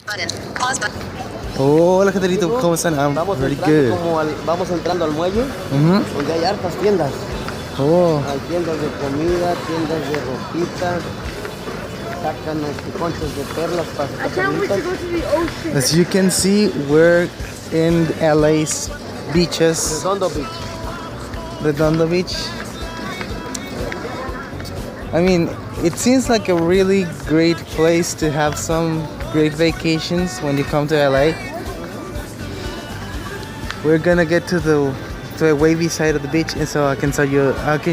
Button. Pause button. Hola, Caterito, ¿cómo están? I'm very good. Vamos entrando al muelle, donde hay hartas tiendas. Oh, Hay tiendas de comida, tiendas de ropita. Sacan conchas de perlas para I can't wait to go to the ocean. as you can see, we're in LA's beaches. Redondo Beach. Redondo Beach. I mean, it seems like a really great place to have some great vacations when you come to LA. We're gonna get to the wavy side of the beach, and so I can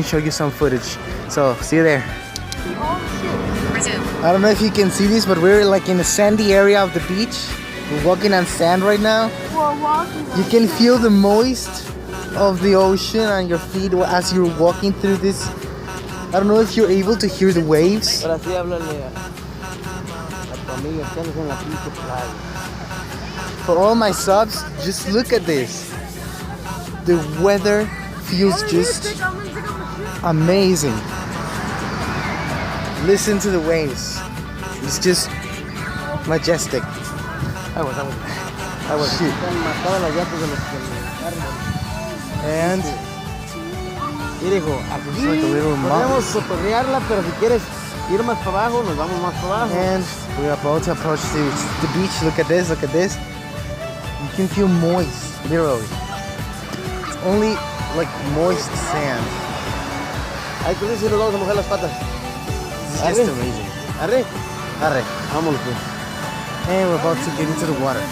show you some footage. So see you there. Resume. I don't know if you can see this, but we're like in a sandy area of the beach. We're walking on sand right now. We're walking. You can feel the moist of the ocean on your feet as you're walking through this. I don't know if you're able to hear the waves. Ahora sí, háblale a tu amiga que andas en la pinche playa. For all my subs, just look at this. The weather feels just amazing. Listen to the waves. It's just majestic. Aguas. Shoot. Están marcadas las llantas de los carros. And Mira, hijo, aquí like a little podemos sotorrearla, pero si quieres ir más para abajo, nos vamos más para abajo. and we're about to approach the beach. Look at this, look at this. You can feel moist, literally. It's only like moist sand. Ahí tú dices, nos vamos a mojar las patas. It's just amazing. Arre, Arre. vámonos pues. And we're about to get into the water.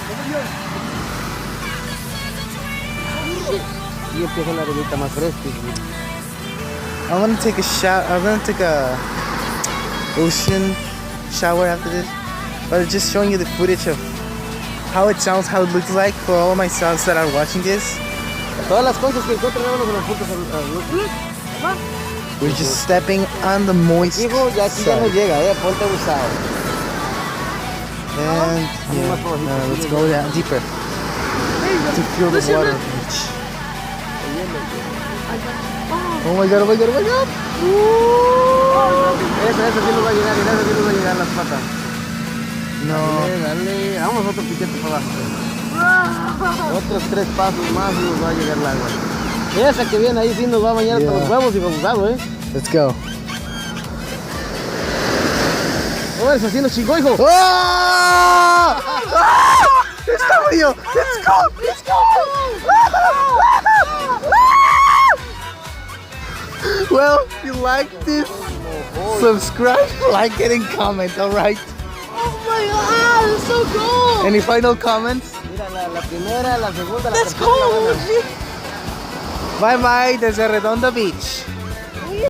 Y empieza la arenita más fresca. I'm gonna take a shower. I'm gonna take a ocean shower after this. But just showing you the footage of how it sounds, how it looks like for all my subs that are watching this. Todas las conchas que encuentren, vámonos en los puntos al We're just stepping on the moist hijo, ya aquí ya no side. llega, ponte abusado. And yeah, let's go down deeper to feel the water. Oh my god, oh my god, oh my god! Esa sí nos va a llegar, esa sí nos va a llegar las patas. No. Dale, vamos otro piquete para abajo. Otros 3 pasos más y nos va a llegar el agua. Esa que viene ahí sí nos va a bañar hasta los huevos y abusado, Let's go. Oh, esa sí nos chingó, hijo. Oh! Ah! It's coming, yo! It's coming! It's coming! Well, if you like this, subscribe, like it, and comment, alright? Oh my god, it's so cool. Any final comments? Mira, la primera, la segunda, la That's tercera. cool. Bye bye, desde Redondo Beach.